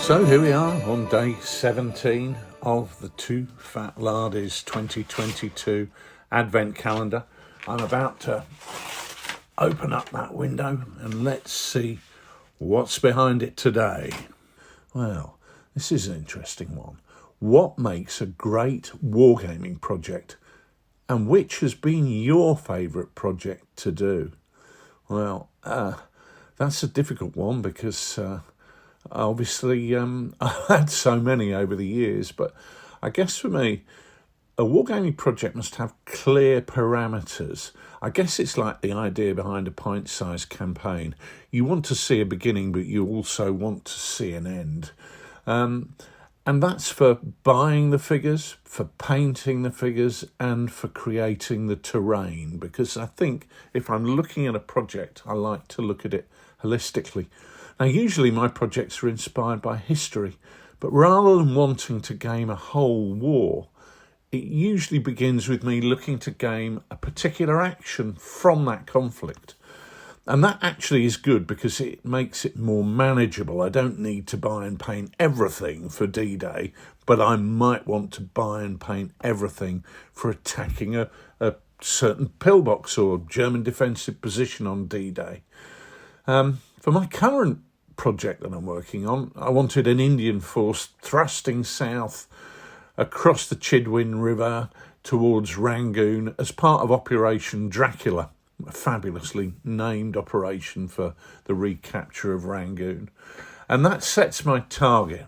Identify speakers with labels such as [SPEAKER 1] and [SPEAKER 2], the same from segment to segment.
[SPEAKER 1] So here we are on day 17 of the TooFatLardies 2022 Advent calendar. I'm about to open up that window and let's see what's behind it today. Well, this is an interesting one. What makes a great wargaming project, and which has been your favourite project to do? Well, that's a difficult one because obviously I've had so many over the years, but I guess for me, a wargaming project must have clear parameters. I guess it's like the idea behind a pint-sized campaign. You want to see a beginning, but you also want to see an end. And that's for buying the figures, for painting the figures, and for creating the terrain. Because I think if I'm looking at a project, I like to look at it holistically. Now, usually my projects are inspired by history, but rather than wanting to game a whole war, it usually begins with me looking to game a particular action from that conflict. And that actually is good because it makes it more manageable. I don't need to buy and paint everything for D-Day, but I might want to buy and paint everything for attacking a certain pillbox or German defensive position on D-Day. For my current project that I'm working on, I wanted an Indian force thrusting south across the Chidwin River towards Rangoon as part of Operation Dracula, a fabulously named operation for the recapture of Rangoon. And that sets my target.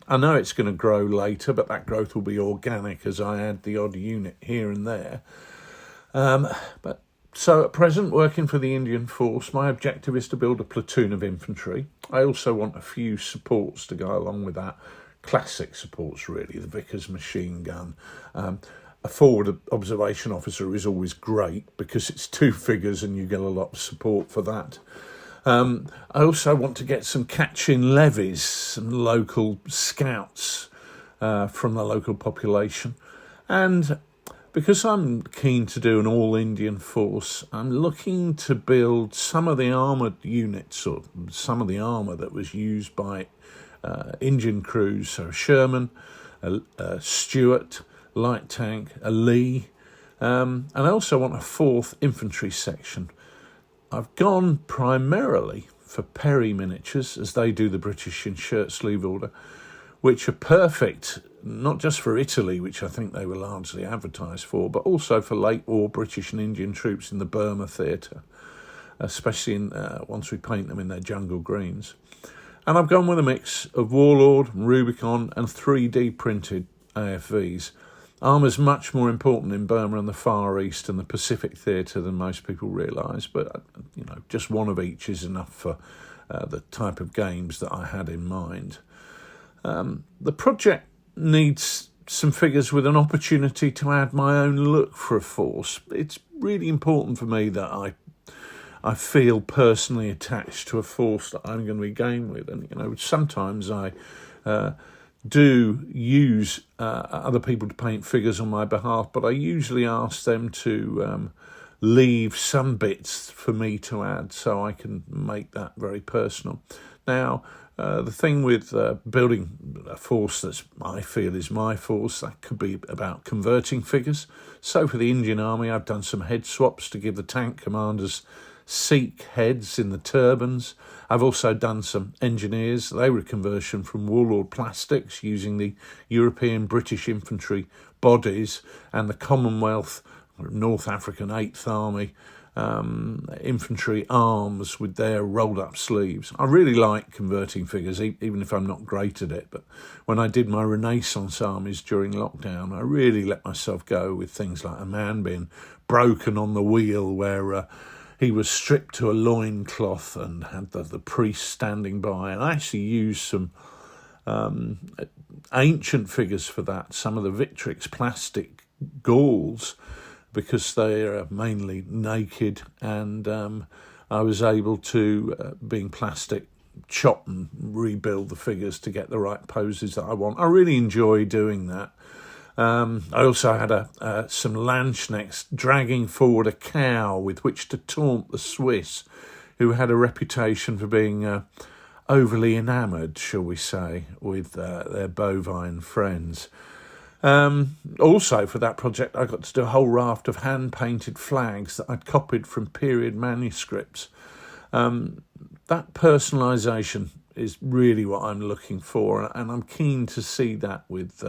[SPEAKER 1] I know it's going to grow later, but that growth will be organic as I add the odd unit here and there. So at present, working for the Indian force, my objective is to build a platoon of infantry. I also want a few supports to go along with that. Classic supports, really, the Vickers machine gun. A forward observation officer is always great because it's two figures and you get a lot of support for that. I also want to get some catch-in levies, some local scouts from the local population. And because I'm keen to do an all-Indian force, I'm looking to build some of the armoured units or some of the armour that was used by Indian crews, so Sherman, a Stuart, light tank, a Lee, and I also want a 4th infantry section. I've gone primarily for Perry miniatures, as they do the British in shirt sleeve order, which are perfect not just for Italy, which I think they were largely advertised for, but also for late war British and Indian troops in the Burma theatre, especially once we paint them in their jungle greens. And I've gone with a mix of Warlord, Rubicon and 3D printed AFVs. Armour's much more important in Burma and the Far East and the Pacific theatre than most people realise, but just one of each is enough for the type of games that I had in mind. The project needs some figures with an opportunity to add my own look for a force. It's really important for me that I feel personally attached to a force that I'm going to be game with. And, sometimes I do use other people to paint figures on my behalf, but I usually ask them to leave some bits for me to add so I can make that very personal. Now, the thing with building a force that I feel is my force, that could be about converting figures. So for the Indian Army, I've done some head swaps to give the tank commanders Sikh heads in the turbans. I've also done some engineers. They were a conversion from Warlord plastics using the European British infantry bodies and the Commonwealth North African 8th Army infantry arms with their rolled up sleeves. I really like converting figures, even if I'm not great at it. But when I did my Renaissance armies during lockdown, I really let myself go with things like a man being broken on the wheel where he was stripped to a loincloth and had the priest standing by. And I actually used some ancient figures for that, some of the Victrix plastic Gauls, because they are mainly naked, and I was able to, being plastic, chop and rebuild the figures to get the right poses that I want. I really enjoy doing that. I also had some Landsknechts dragging forward a cow with which to taunt the Swiss, who had a reputation for being overly enamoured, shall we say, with their bovine friends. Also, for that project, I got to do a whole raft of hand-painted flags that I'd copied from period manuscripts. That personalisation is really what I'm looking for, and I'm keen to see that with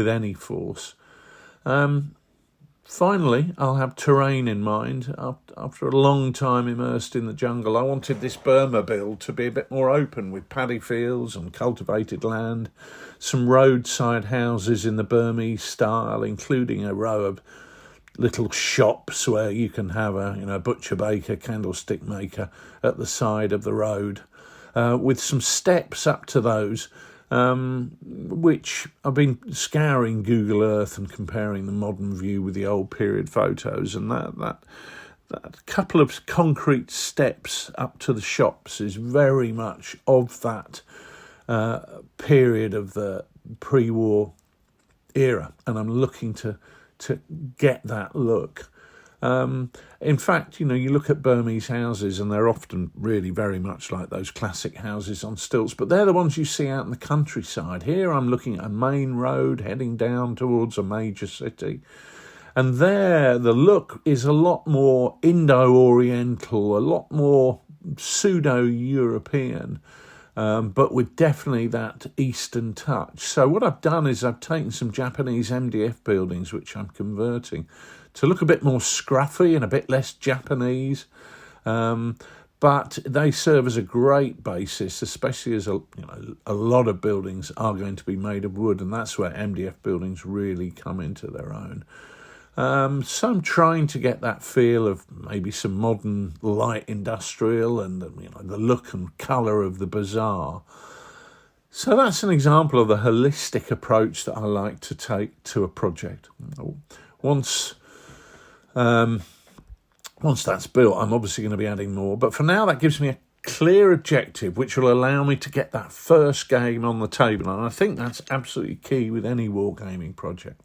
[SPEAKER 1] any force. Finally, I'll have terrain in mind. After a long time immersed in the jungle, I wanted this Burma build to be a bit more open, with paddy fields and cultivated land, some roadside houses in the Burmese style, including a row of little shops where you can have a butcher, baker, candlestick maker at the side of the road, with some steps up to those, which I've been scouring Google Earth and comparing the modern view with the old period photos, and that couple of concrete steps up to the shops is very much of that period of the pre-war era, and I'm looking to get that look. In fact, you look at Burmese houses and they're often really very much like those classic houses on stilts, but they're the ones you see out in the countryside. Here I'm looking at a main road heading down towards a major city, and there the look is a lot more Indo-Oriental, a lot more pseudo-European, but with definitely that Eastern touch. So what I've done is I've taken some Japanese MDF buildings, which I'm converting, to look a bit more scruffy and a bit less Japanese, but they serve as a great basis, especially as a lot of buildings are going to be made of wood, and that's where MDF buildings really come into their own. So I'm trying to get that feel of maybe some modern light industrial and the look and colour of the bazaar. So that's an example of the holistic approach that I like to take to a project. Once that's built, I'm obviously going to be adding more. But for now, that gives me a clear objective, which will allow me to get that first game on the table. And I think that's absolutely key with any wargaming project.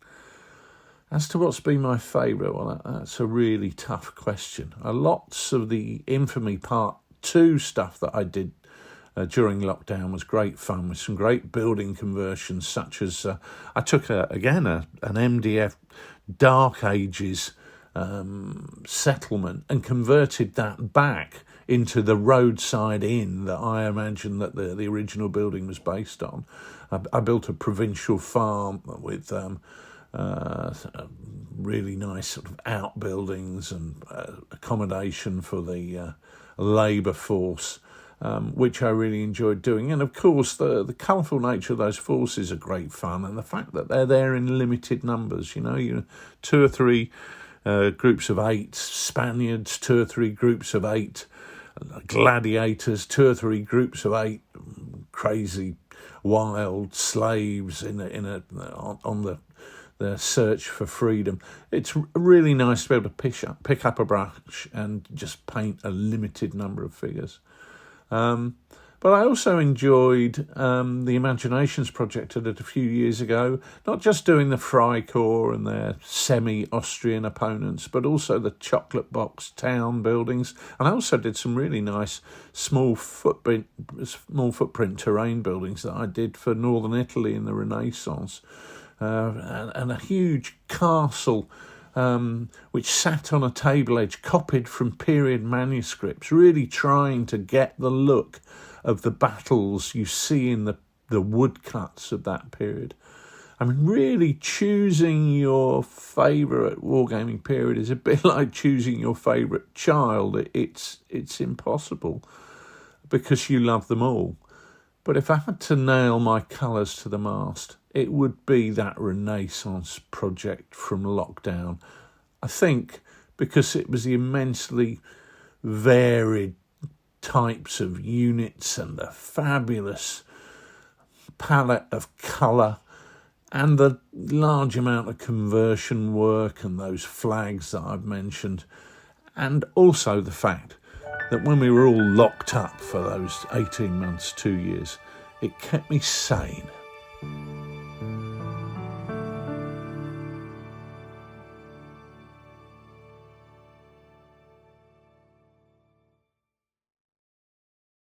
[SPEAKER 1] As to what's been my favourite, well, that's a really tough question. Lots of the Infamy Part 2 stuff that I did during lockdown was great fun, with some great building conversions, such as I took, an MDF Dark Ages settlement and converted that back into the roadside inn that I imagine that the original building was based on. I built a provincial farm with really nice sort of outbuildings and accommodation for the labour force, which I really enjoyed doing. And of course, the colourful nature of those forces are great fun, and the fact that they're there in limited numbers. 2 or 3 groups of 8 Spaniards, 2 or 3 groups of 8 gladiators, 2 or 3 groups of 8 crazy wild slaves on the search for freedom. It's really nice to be able to pick up a brush and just paint a limited number of figures. But I also enjoyed the Imaginations project I did a few years ago, not just doing the Freikorps and their semi-Austrian opponents, but also the chocolate box town buildings. And I also did some really nice small footprint terrain buildings that I did for northern Italy in the Renaissance. And a huge castle which sat on a table edge copied from period manuscripts, really trying to get the look of the battles you see in the woodcuts of that period. I mean, really choosing your favourite wargaming period is a bit like choosing your favourite child. It's impossible because you love them all. But if I had to nail my colours to the mast, it would be that Renaissance project from lockdown. I think because it was the immensely varied types of units and the fabulous palette of colour and the large amount of conversion work and those flags that I've mentioned, and also the fact that when we were all locked up for those 18 months, 2 years, it kept me sane.